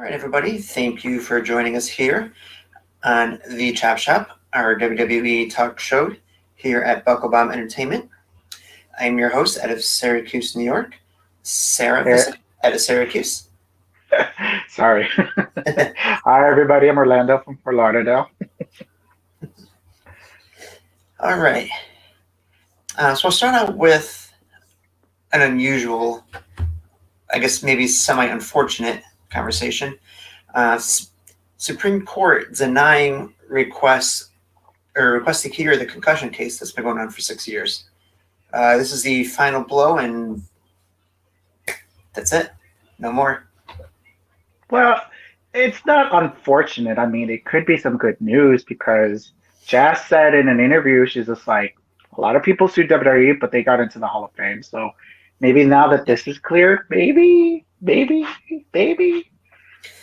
right, everybody. Thank you for joining us here on the Chop Shop, our WWE talk show here at Bucklebomb Entertainment. I'm your host out of Syracuse, New York. Sarah Eh, Visit out of Syracuse. Sorry. Hi, everybody. I'm Orlando from Fort Lauderdale. All right. So I'll start out with an unusual, I guess maybe semi-unfortunate conversation. Supreme Court denying request to hear the concussion case that's been going on for 6 years. This is the final blow, and that's it. No more. Well, it's not unfortunate. I mean, it could be some good news because Jazz said in an interview, she's just like, a lot of people sued WWE, but they got into the Hall of Fame. So maybe now that Yeah. this is cleared, maybe,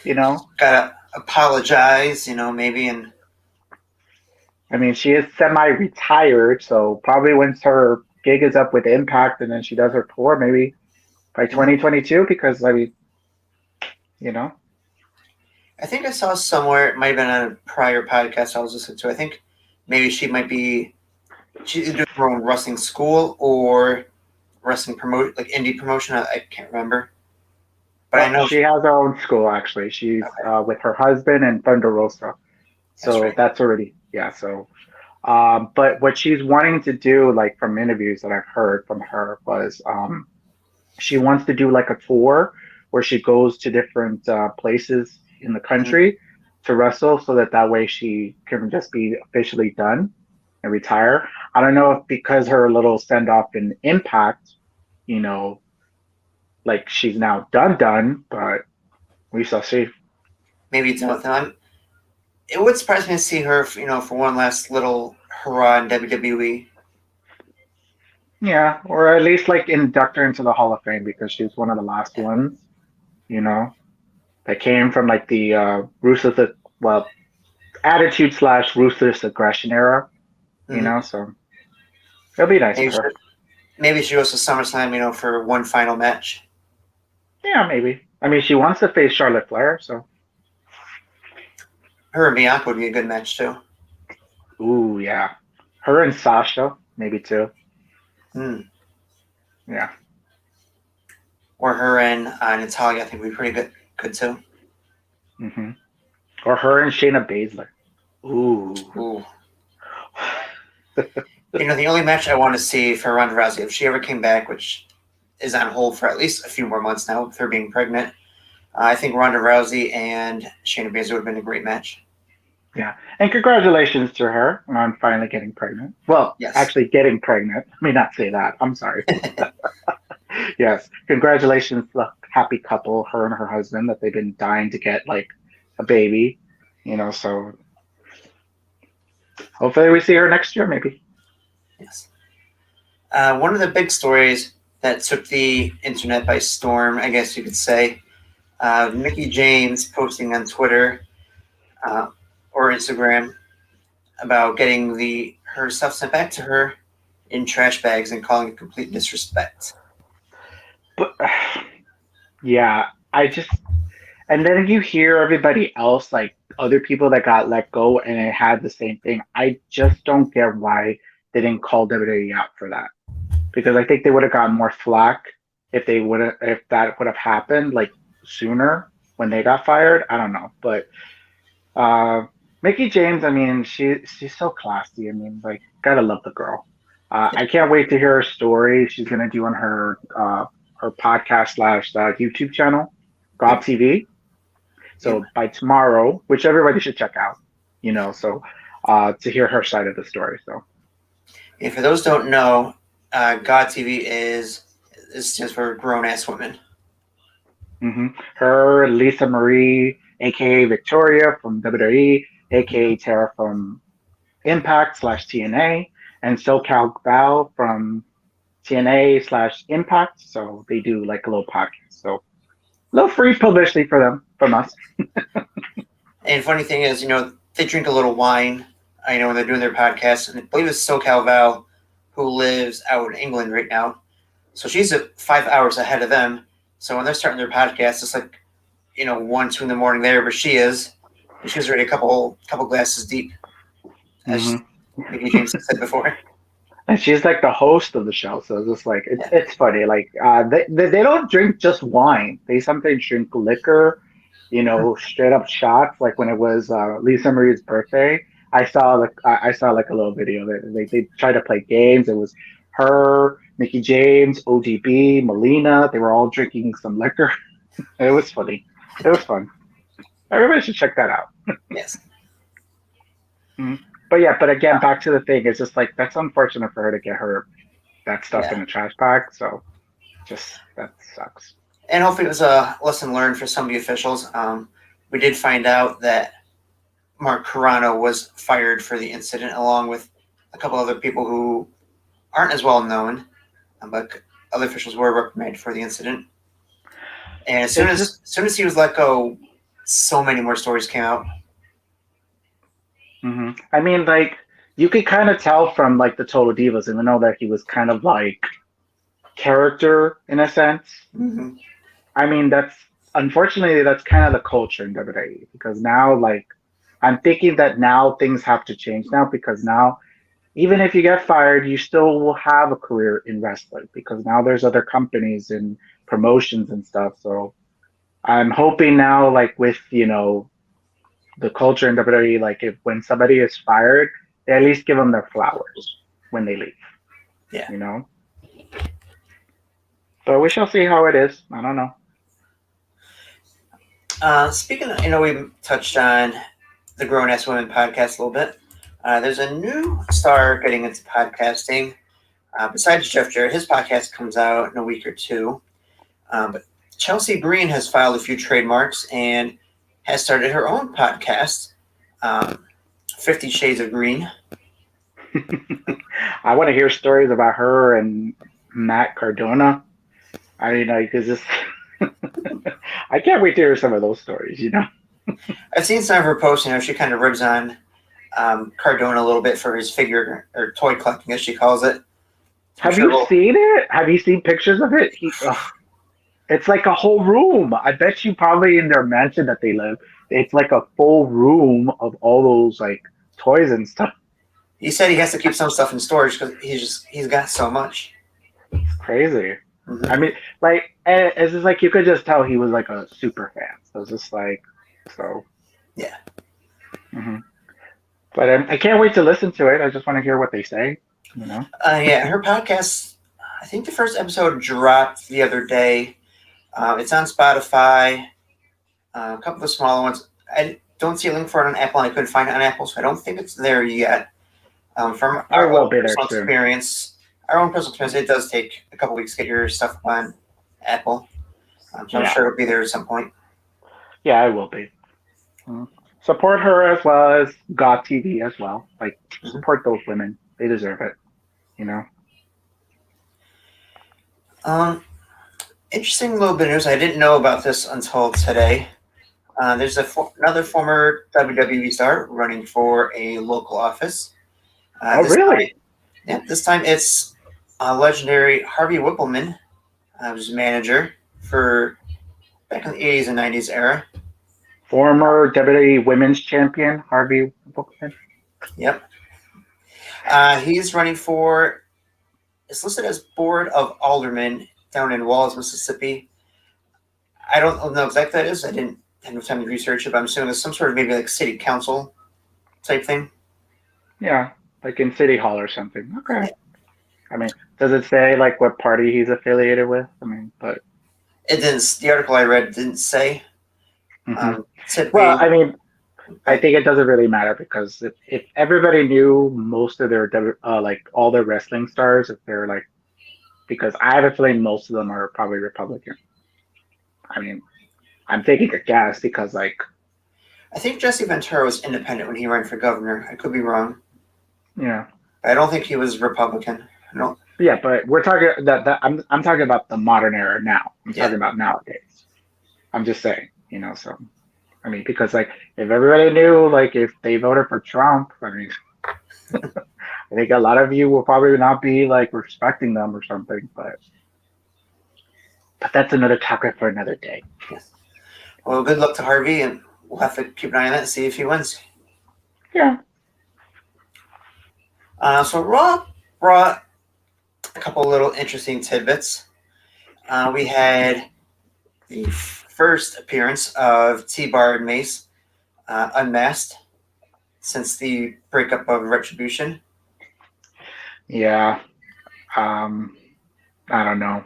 you know. Gotta apologize, maybe, and I mean, she is semi-retired, so probably once her gig is up with Impact and then she does her tour, maybe by mhm. 2022, because I mean, you know. I think I saw somewhere, it might have been on a prior podcast I was listening to. I think maybe she's doing her own wrestling school or wrestling like indie promotion. I can't remember, but I know. She has her own school actually. She's Okay, with her husband and Thunder Rosa. that's So right. that's already yeah. So, but what she's wanting to do, like from interviews that I've heard from her, was she wants to do like a tour where she goes to different places in the Mhm. country to wrestle, so that way she can just be officially done and retire. I don't know if because her little send off in Impact, you know, like she's now done, but we shall see. Maybe it's with them. It would surprise me to see her, for one last little hurrah in WWE. Yeah, or at least like induct her into the Hall of Fame because she's one of the last Yeah. ones, you know, that came from like the ruthless, well, attitude slash ruthless aggression era, Mm-hmm. so it'll be nice Maybe for she, her. maybe she goes to SummerSlam, for one final match. Yeah, maybe. I mean, she wants to face Charlotte Flair, so Her and Bianca would be a good match too. ooh, yeah. Her and Sasha, maybe too. Hmm. Yeah. Or her and Natalia, I think would be pretty good too. hmm Or her and Shayna Baszler. Ooh. Ooh. The only match I want to see for Ronda Rousey, if she ever came back, which is on hold for at least a few more months now with her being pregnant, I think Ronda Rousey and Shayna Baszler would have been a great match. Yeah. And congratulations to her on finally getting pregnant. Well, Yes. actually getting pregnant. Let me not say that. I'm sorry. Yes. Congratulations to the happy couple, her and her husband, that they've been dying to get like a baby, so hopefully we see her next year, maybe. Yes. One of the big stories that took the internet by storm, I guess you could say, Mickey James posting on Twitter uh, or Instagram about getting her stuff sent back to her in trash bags and calling it complete disrespect. But yeah, and then you hear everybody else, like other people that got let go and it had the same thing. I just don't get why they didn't call WWE out for that. Because I think they would have gotten more flack if that would have happened like sooner when they got fired. I don't know, but uh, Mickey James, I mean, she's so classy. I mean, like, gotta love the girl. Yeah. I can't wait to hear her story. She's gonna do on her podcast slash YouTube channel, God Yep. TV. Yep. So by tomorrow, which everybody should check out, so to hear her side of the story. So And for those who don't know, God TV is stands for grown ass women. her, Lisa Marie, aka Victoria from WWE, aka Tara from Impact slash TNA, and SoCal Val from TNA slash Impact. So they do like a little podcast. So a little free publicity for them from us. And funny thing is, they drink a little wine, when they're doing their podcast. And I believe it's SoCal Val, who lives out in England right now. So she's 5 hours ahead of them. So when they're starting their podcast, it's like 1, 2 in the morning there, but she is. And she was already a couple glasses deep, as Hmm. Mickey James said before. And she's like the host of the show, so it's just like Yeah, it's funny. Like they don't drink just wine; they sometimes drink liquor, straight up shots. Like when it was Lisa Marie's birthday, I saw like a little video that they tried to play games. It was her, Mickey James, ODB, Melina. They were all drinking some liquor. It was funny. It was fun. Everybody should check that out. yes, Mhm. But yeah, but again, back to the thing. It's just like that's unfortunate for her to get her that stuff yeah. in a trash bag. So just that sucks. And hopefully it was a lesson learned for some of the officials. We did find out that Mark Carano was fired for the incident, along with a couple other people who aren't as well known, but other officials were reprimanded for the incident. And as soon It's as, just, as soon as he was let go, so many more stories came out. I mean, like you could kind of tell from like the Total Divas, even though that he was kind of like character in a sense. Mm-hmm. I mean, unfortunately that's kind of the culture in WWE because now, like, I'm thinking that now things have to change now because now even if you get fired, you still will have a career in wrestling because now there's other companies and promotions and stuff. So I'm hoping now, like with the culture in WWE, like if when somebody is fired, they at least give them their flowers when they leave. Yeah. You know. But we shall see how it is. I don't know. Speaking of, we touched on the Grown Ass Women podcast a little bit. There's a new star getting into podcasting. Besides Jeff Jarrett, his podcast comes out in a week or two. But Chelsea Green has filed a few trademarks and has started her own podcast, um, 50 Shades of Green. I want to hear stories about her and Matt Cardona. I mean, like, is this? I can't wait to hear some of those stories. I've seen some of her posts. She kind of ribs on Cardona a little bit for his figure or toy collecting, as she calls it. I'm Have sure you we'll. seen it? Have you seen pictures of it? It's like a whole room. I bet you probably in their mansion that they live, it's like a full room of all those like toys and stuff. He said he has to keep some stuff in storage because he's got so much. It's crazy. I Mm-hmm. mean, like, it's just like you could just tell he was like a super fan. So it's just like, so. Yeah. hmm But I can't wait to listen to it. I just want to hear what they say. You know. Yeah, her podcast. I think the first episode dropped the other day. It's on Spotify. A couple of smaller ones. I don't see a link for it on Apple. I couldn't find it on Apple, so I don't think it's there yet. From I our will own be there personal soon. experience, it does take a couple weeks to get your stuff on Apple. So I'm Yeah, sure it'll be there at some point. yeah, I will be. Support her as well as God TV as well. Like Mm-hmm. support those women. They deserve it. You know. Um, Interesting little bit of news. I didn't know about this until today. There's another former WWE star running for a local office. Oh, This time, really? yeah, this time it's legendary Harvey Whippleman, who's manager for back in the 80s and 90s era. Former WWE Women's Champion Harvey Bookman. Yep. He's running for, it's listed as Board of Aldermen down in Walls, Mississippi. I don't know exactly what that is. I didn't have enough time to research it, but I'm assuming it's some sort of maybe like city council type thing. Yeah, like in City Hall or something. Okay. Yeah. I mean, does it say like what party he's affiliated with? I mean, but It didn't, the article I read didn't say. hmm well, Typically, I mean, I but think it doesn't really matter because if everybody knew most of their like all their wrestling stars, if they're like, because I have a feeling most of them are probably Republican. I mean, I'm taking a guess because like, I think Jesse Ventura was independent when he ran for governor. I could be wrong. you know, But I don't think he was Republican. I don't. yeah, but we're talking that I'm talking about the modern era now. I'm Yeah. talking about nowadays. I'm just saying, so I mean, because like if everybody knew, like if they voted for Trump, I mean, I think a lot of you will probably not be like respecting them or something. But that's another topic for another day. Yes. Well, good luck to Harvey, and we'll have to keep an eye on that and see if he wins. Yeah. So Raw brought a couple little interesting tidbits. We had the first appearance of T-Bar and Mace unmasked since the breakup of Retribution. Yeah. Um, I don't know.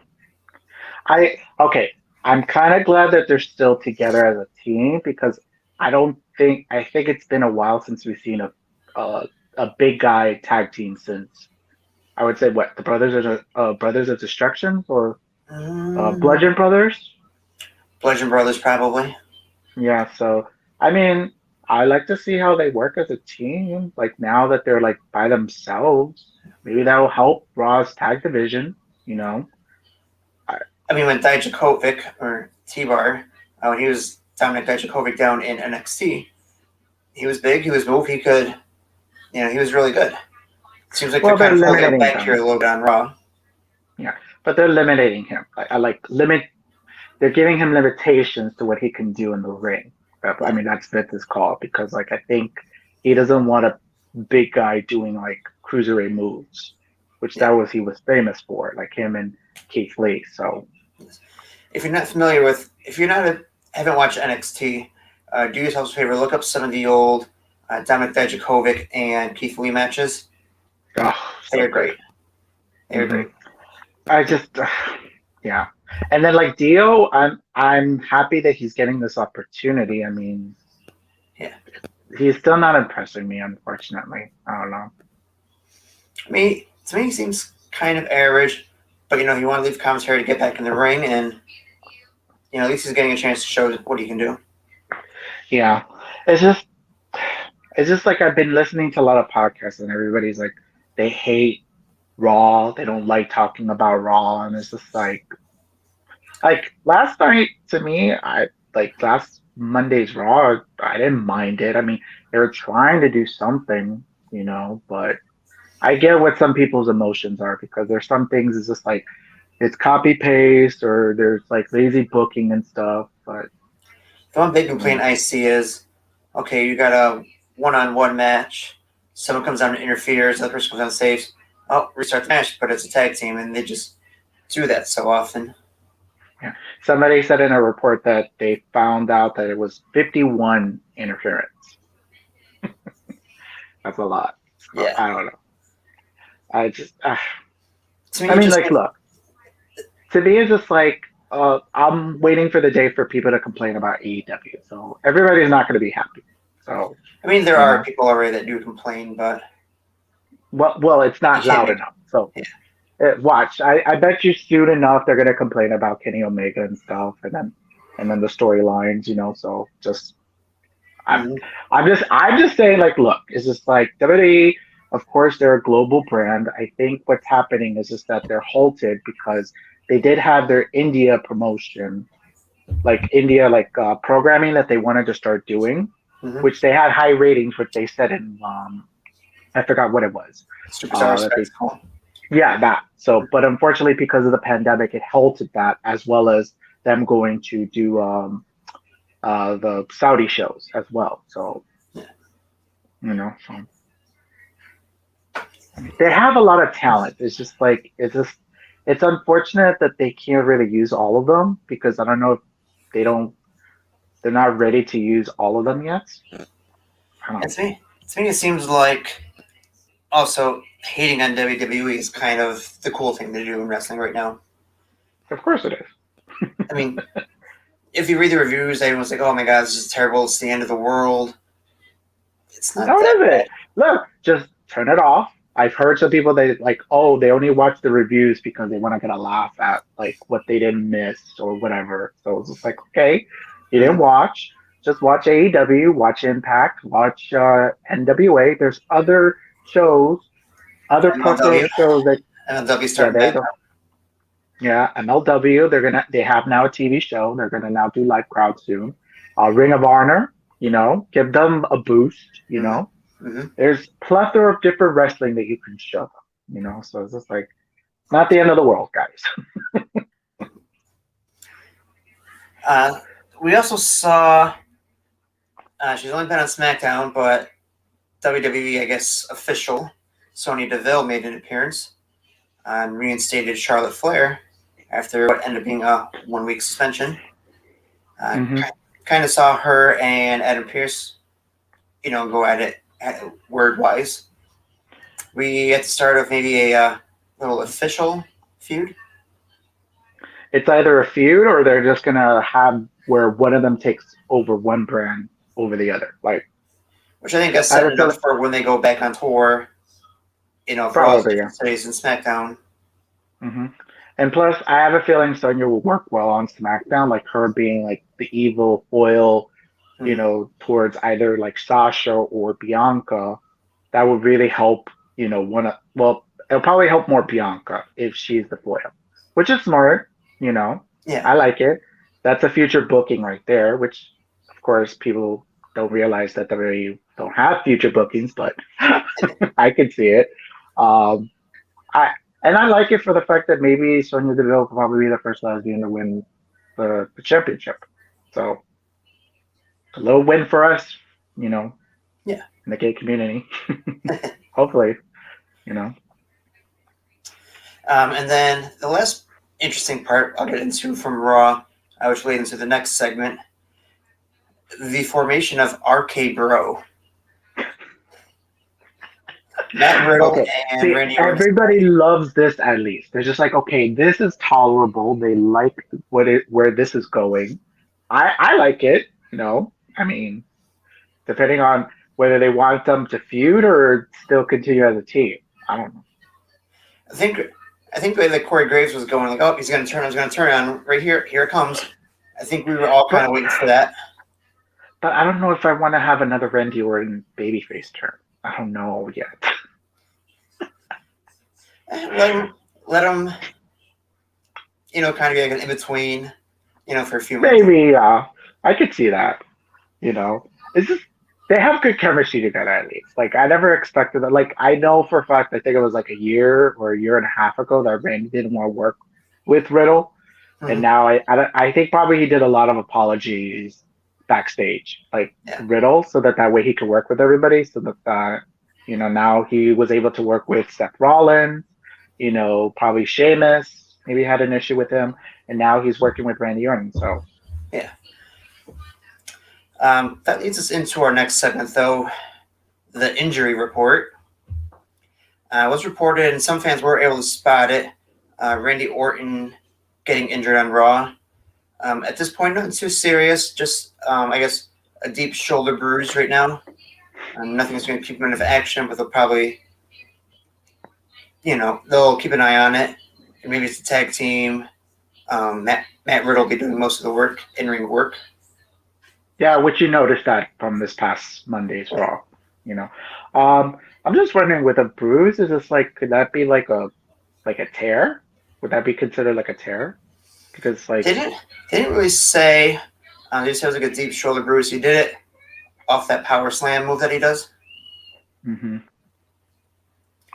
Okay. I'm kind of glad that they're still together as a team because I think it's been a while since we've seen a a big guy tag team since I would say what the Brothers of Destruction or Mm, Bludgeon Brothers. Bludgeon Brothers, probably. Yeah. So I mean, I like to see how they work as a team. Like now that they're like by themselves, maybe that'll help Raw's tag division. You know. I, I mean, when Dijakovic or T-Bar, when he was Dominic Dijakovic down in NXT, he was big, he was moved, he could, he was really good. Seems like they're well, kind they're of holding him eliminating back here a them. little bit on Raw. Yeah, but they're eliminating him. I like limit. They're giving him limitations to what he can do in the ring. I Yeah, mean, that's Vince's call because, like, I think he doesn't want a big guy doing like cruiserweight moves, which yeah. that was he was famous for, like him and Keith Lee. So, If you're not familiar with, if you're not a, haven't watched NXT, do yourself a favor, look up some of the old Dominic Dijakovic and Keith Lee matches. oh, They so are good. great. They are hmm great. I just, yeah. And then like Dio, I'm happy that he's getting this opportunity. I mean, Yeah. he's still not impressing me, unfortunately. I don't know. To me, he seems kind of average, but you want to leave commentary to get back in the ring, and at least he's getting a chance to show what he can do. Yeah, it's just it's just like I've been listening to a lot of podcasts and everybody's like they hate Raw, they don't like talking about Raw, and it's just like last night to me, I like last Monday's Raw, I didn't mind it. I mean, they were trying to do something, but I get what some people's emotions are because there's some things it's just like it's copy paste or there's like lazy booking and stuff, but The one big you complaint know, I see is, okay, you got a one-on-one match. Someone comes down and interferes. The other person comes down and saves. Oh, restart the match, but it's a tag team, and they just do that so often. yeah. Somebody said in a report that they found out that it was 51 interference. That's a lot. So Yeah, I don't know. I just, to me, I it mean, just like, look, to me, it's just like, I'm waiting for the day for people to complain about AEW. So everybody's not going to be happy. So, I mean, there you are know, people already that do complain, but well, it's you not can't loud make enough. So yeah. watch. I bet you soon enough they're going to complain about Kenny Omega and stuff, and then the storylines. So just I'm Mm-hmm. I'm just saying like look, it's just like WWE, of course they're a global brand. I think what's happening is just that they're halted because they did have their India promotion, like India programming that they wanted to start doing, Mm-hmm. which they had high ratings, which they said in I forgot what it was. Superstar That they spectacle. yeah, that. So but unfortunately because of the pandemic it halted that as well as them going to do the Saudi shows as well. So Yeah. so they have a lot of talent. It's just like it's unfortunate that they can't really use all of them because I don't know if they don't they're not ready to use all of them yet. I don't And know. to me, it seems like also hating on WWE is kind of the cool thing to do in wrestling right now. Of course it is. I mean, if you read the reviews, everyone's like, "Oh my god, this is terrible. It's the end of the world." It's not No, it that bad. isn't. Look, just turn it off. I've heard some people they like, oh, they only watch the reviews because they want to get a laugh at like what they didn't miss or whatever. So it's just like, okay, you didn't Mm-hmm. watch. Just watch AEW, watch Impact, watch NWA. There's other shows, other MLW, plethora of shows that MLW yeah, starting there you back go. up. Yeah, MLW. They have now a TV show. They're gonna now do live crowd soon. Ring of Honor. Give them a boost. Mm-hmm. Mm-hmm. There's plethora of different wrestling that you can show them. So it's just like it's not the end of the world, guys. Uh, We also saw she's only been on SmackDown, but WWE, I guess, official Sonya Deville made an appearance and reinstated Charlotte Flair after what ended up being a 1 week suspension. Uh, Hmm. kind of saw her and Adam Pearce, go at it word wise. We at the start of maybe a little official feud, It's either a feud or they're just gonna have where one of them takes over one brand over the other. Like which I think is I have setting a it up feeling, for when they go back on tour. For all the probably, yeah. different cities in SmackDown. Hmm. And plus, I have a feeling Sonya will work well on SmackDown, like her being like the evil foil, Hmm. towards either like Sasha or Bianca. That would really help, well, it'll probably help more Bianca if she's the foil, which is smart, you know. Yeah, I like it. That's a future booking right there, which of course people don't realize that they don't have future bookings, but I can see it. Um, I and I like it for the fact that maybe Sonya Deville will probably be the first lesbian to win the championship. So a little win for us, you know, yeah. in the gay community. Hopefully, you know. And then the last interesting part I'll get into from Raw, which leads into the next segment, the formation of RK Bro, Matt Riddle Okay. and See, Randy Orton. everybody loves this at least. They're just like, okay, this is tolerable. They like where this is going. I like it, I mean, depending on whether they want them to feud or still continue as a team. I don't know. I think I think the way that Corey Graves was going, like, oh, he's going to turn on right here. Here it comes. I think we were all kind But of waiting for that. but I don't know if I want to have another Randy Orton babyface turn. I don't know yet. Let him, kind of be like an in between, for a few months. Maybe I could see that. It's just they have good chemistry together at least. Like I never expected that. Like I know for a fact, I think it was like a year or a year and a half ago that Randy didn't want to work with Riddle, and Mm-hmm. now I think probably he did a lot of apologies backstage, like Yeah. to Riddle, so that way he could work with everybody, so that now he was able to work with Seth Rollins, probably Sheamus maybe had an issue with him, and now he's working with Randy Orton. So Yeah. That leads us into our next segment, though, the injury report. Was reported, and some fans were able to spot it. Randy Orton getting injured on Raw. At this point, nothing too serious. Just, I guess, a deep shoulder bruise right now. Nothing's going to keep him out of action, but they'll probably, they'll keep an eye on it. And maybe it's a tag team. Matt Riddle will be doing most of the work, in ring work. yeah, which you noticed that from this past Monday's Yeah. Raw, you know. I'm just wondering with a bruise, is this like could that be like a tear? Would that be considered like a tear? Because They like didn't, they didn't really say. They just said it was like a deep shoulder bruise. He did it off that power slam move that he does. hmm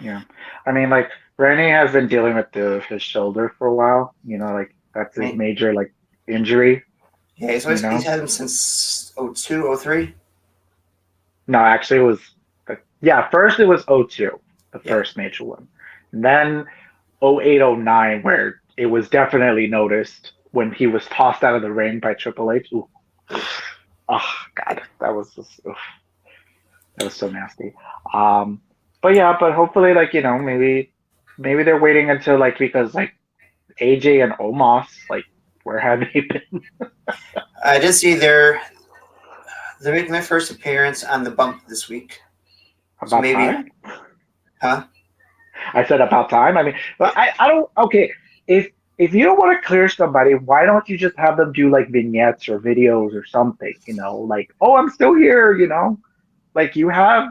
yeah. I mean like Randy has been dealing with his shoulder for a while, like that's I his mean, major like injury, yeah, you he's know. had him since 02, 03. No, actually it was yeah, first it was '02, the Yeah. first major one. And then '08, '09, where it was definitely noticed when he was tossed out of the ring by Triple H. Ooh. Oh God, that was just, oof, that was so nasty. Um, but yeah, but hopefully, like maybe they're waiting until like because like AJ and Omos, like where have they been? I did see they're making their first appearance on the bump this week. So About maybe, time. huh? I said about time. I mean, but I don't. Okay, if if you don't want to clear somebody, why don't you just have them do like vignettes or videos or something? Like oh, I'm still here. Like you have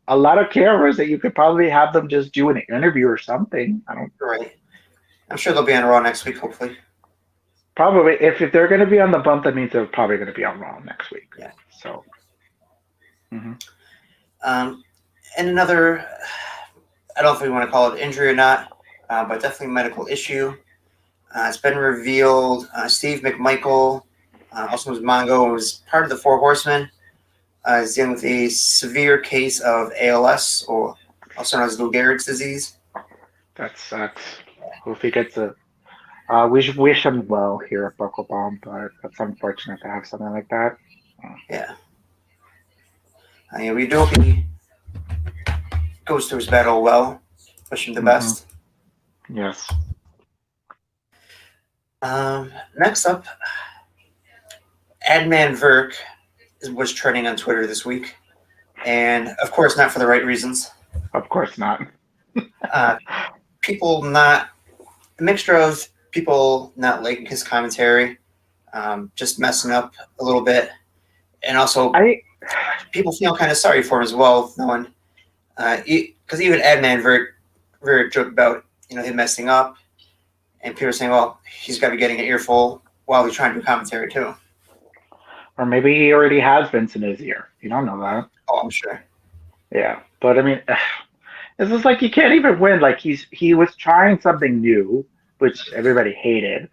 a lot of cameras that you could probably have them just do an interview or something. I don't Right. I'm sure they'll be on Raw next week, hopefully. probably if they're going to be on the bump, that means they're probably going to be on Raw next week. Yeah. So mhm. Um, and another, I don't know if we want to call it injury or not, but definitely medical issue. It's been revealed Steve McMichael Also, was Mongo was part of the Four Horsemen. Is dealing with a severe case of ALS, or also known as Lou Gehrig's disease. That sucks. Hope he gets a. We should wish him well here at Bucklebaum, but that's unfortunate to have something like that. Yeah. We do hope he goes through his battle well. Wish him the Mm-hmm. best. Yes. Next up, Adman Verk was trending on Twitter this week, and of course, not for the right reasons. Of course not. Uh, People not a mixture of people not liking his commentary, just messing up a little bit, and also I people feel kind of sorry for him as well, knowing because even Adman very joked about him messing up, and people are saying, well, he's got to be getting an earful while he's trying to do commentary too. or maybe he already has Vince in his ear. You don't know that. Oh, I'm sure. Yeah, but I mean, it's just like you can't even win. Like he was trying something new, which everybody hated.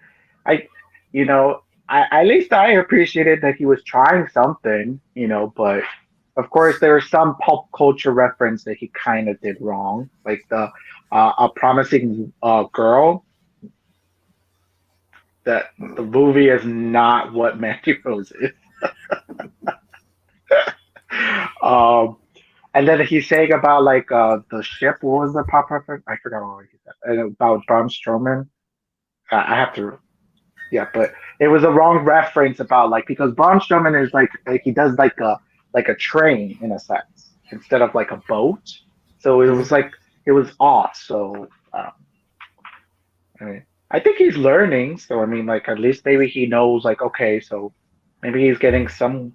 I, you know, at least I appreciated that he was trying something. But of course there was some pop culture reference that he kind of did wrong, like the a promising girl. That the movie is not what Mandy Rose is. Um, and then he's saying about like the ship. What was the pop reference? I forgot what he said. And about Braun Strowman. I have to. Yeah, but it was a wrong reference about like because Braun Strowman is like he does like a train in a sense instead of like a boat. So it Mm-hmm. was like it was off. So I mean, I think he's learning. So I mean, like at least maybe he knows like okay, so maybe he's getting some.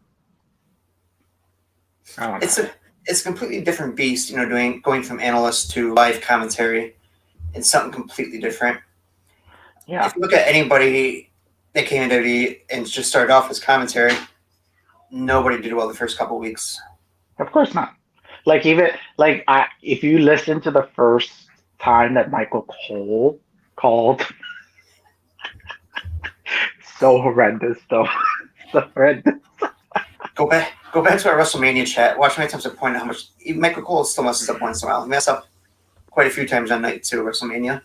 I don't It's know. a completely different beast, doing going from analyst to live commentary. It's something completely different. Yeah, If you look at anybody that came into WWE and just started off as commentary, nobody did well the first couple weeks. of course not. Like even like if you listen to the first time that Michael Cole called, so horrendous though, so horrendous. Go back to our WrestleMania chat. Watch how many times I point out how much even Michael Cole still messes up once in a while. He messed up quite a few times on night two WrestleMania.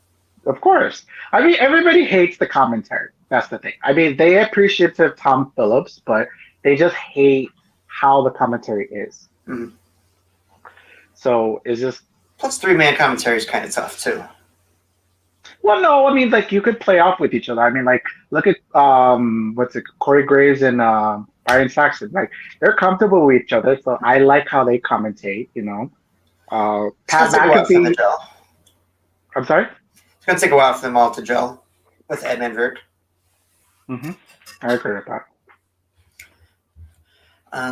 Of course. I mean, everybody hates the commentary. That's the thing. I mean, they appreciate Tom Phillips, but they just hate how the commentary is. Mm-hmm. So it's just Plus, three-man commentary is kind of tough too. well, no, I mean, like you could play off with each other. I mean, like look at what's it, Corey Graves and Byron Saxton. Like they're comfortable with each other, so I like how they commentate. It's gonna Pat take a while for them to McAfee. gel. I'm sorry. It's gonna take a while for them all to gel with Edmund Vick. Mm-hmm. I agree with that.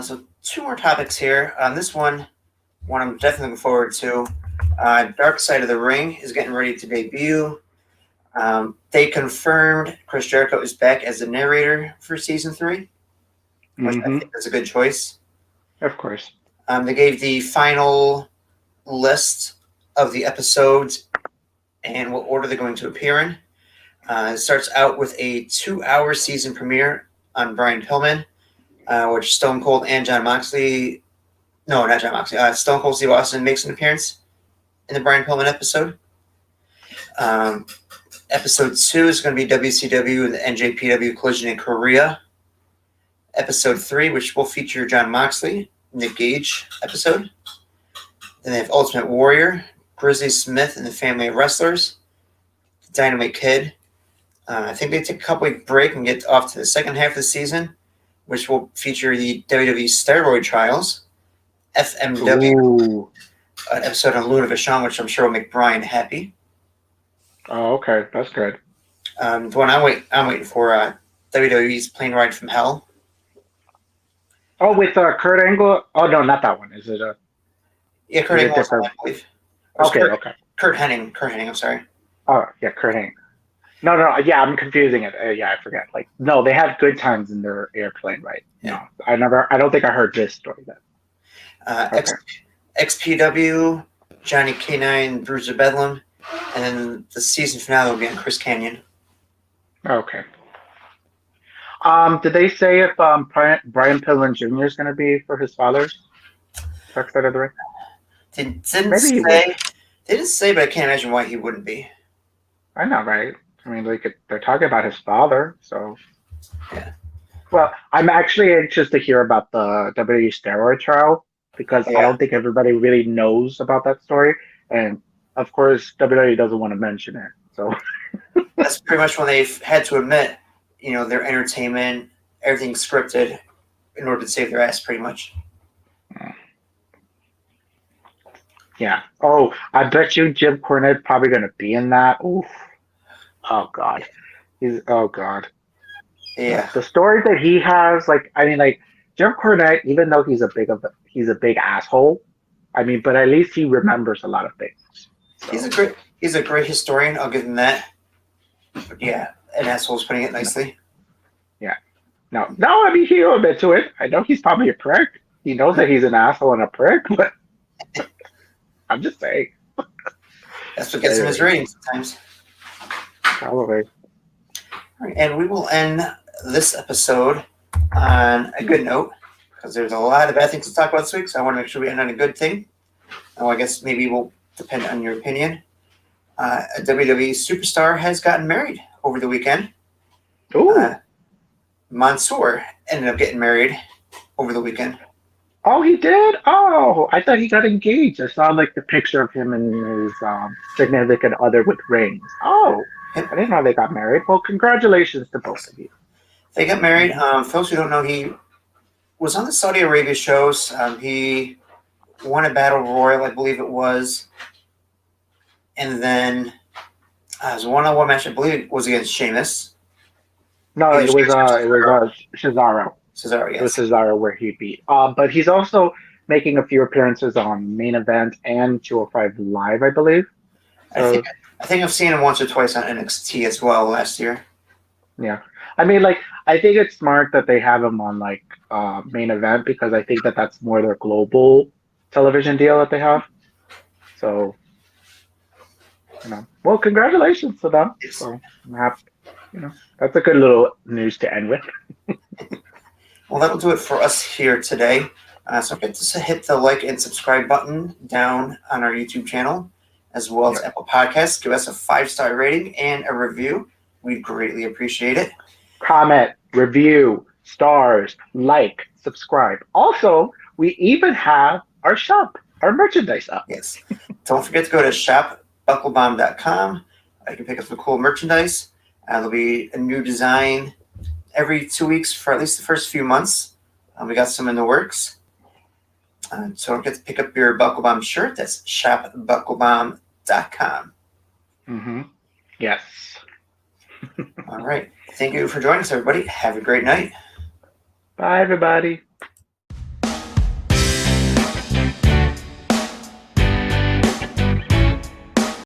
So two more topics here. This one I'm definitely looking forward to. Dark Side of the Ring is getting ready to debut. They confirmed Chris Jericho is back as the narrator for season 3, which I Mm-hmm. think is a good choice. Of course. They gave the final list of the episodes and what order they're going to appear in. It starts out with a 2-hour season premiere on Brian Pillman, which Stone Cold and John Moxley. No, not John Moxley. Stone Cold Steve Austin makes an appearance in the Brian Pillman episode. Um, Episode 2 is going to be WCW and the NJPW Collision in Korea. Episode 3, which will feature John Moxley, Nick Gage episode. Then they have Ultimate Warrior, Grizzly Smith and the Family of Wrestlers, Dynamite Kid. I think they take a couple week break and get off to the second half of the season, which will feature the WWE Steroid Trials, FMW, Ooh. an episode on Luna Vachon, which I'm sure will make Brian happy. Oh, okay. That's good. The one I'm waiting for, WWE's Plane Ride from Hell. Oh, with Kurt Angle. Oh no, not that one. Is it a? Yeah, Kurt Is it Angle was on different? that, I believe. Or Okay. Okay. Kurt Hennig. Kurt Hennig, I'm sorry. Oh yeah, Kurt Angle. No, no. Yeah, I'm confusing it. Yeah, I forget. Like, no, they have good times in their airplane, right? Yeah. No, I never. I don't think I heard this story then. Okay. XPW, Johnny K9, Bruiser Bedlam, and then the season finale will be on Chris Canyon. Okay. Did they say if Brian Pillman Jr. is going to be for his father's Dark Side of the Ring? Didn't Maybe he would. say. They didn't say, but I can't imagine why he wouldn't be. I know, right? I mean, they're talking about his father, so. Yeah. Well, I'm actually anxious to hear about the WWE steroid trial because I Yeah. don't think everybody really knows about that story, and of course, WWE doesn't want to mention it. So, That's pretty much when they've had to admit, their entertainment, everything's scripted in order to save their ass, pretty much. yeah. Oh, I bet you Jim Cornette probably going to be in that. Oof. Oh God. Oh God. Yeah. The story that he has, like, I mean, like Jim Cornette, even though he's a big asshole. I mean, but at least he remembers a lot of things. He's a So, great he's a great historian, I'll give him that. But yeah, an asshole's putting it you know, nicely. yeah. No, I mean, he'll admit to it. I know he's probably a prick. He knows that he's an asshole and a prick, but I'm just saying. That's what gets him his Anyway, ratings sometimes. probably. All right, and we will end this episode on a good note because there's a lot of bad things to talk about this week, so I want to make sure we end on a good thing. Oh, I guess maybe we'll depend on your opinion. A WWE superstar has gotten married over the weekend. Ooh. Uh, Mansoor ended up getting married over the weekend. Oh, he did? Oh, I thought he got engaged. I saw like the picture of him and his significant other with rings. Oh, I didn't know they got married. Well, congratulations to both of you. They got married. Hmm. For those who don't know, he was on the Saudi Arabia shows. He won a battle royal, I believe it was, and then his one-on-one match, I believe, was against Sheamus. No, Either Sheamus or it was Cesaro. Cesaro, It was yes. Cesaro where he beat. But he's also making a few appearances on Main Event and 205 Live, I believe. I think So I think I've seen him once or twice on NXT as well last year. yeah, I mean, like I think it's smart that they have him on like Main Event because I think that that's more their global television deal that they have. So well, congratulations to them. Yes. So I'm happy, that's a good little news to end with. Well, that'll do it for us here today. So don't forget to hit the like and subscribe button down on our YouTube channel, as well as Yep. Apple Podcasts. Give us a 5-star rating and a review. We'd greatly appreciate it. Comment, review, stars, like, subscribe. Also, we even have our shop, our merchandise up. Yes. Don't forget to go to shopbucklebomb.com. You can pick up some cool merchandise. There'll be a new design every 2 weeks for at least the first few months. We got some in the works. So don't forget to pick up your Bucklebomb shirt. That's shopbucklebomb.com. Mm-hmm. Yes. All right. Thank you for joining us, everybody. Have a great night. Bye, everybody.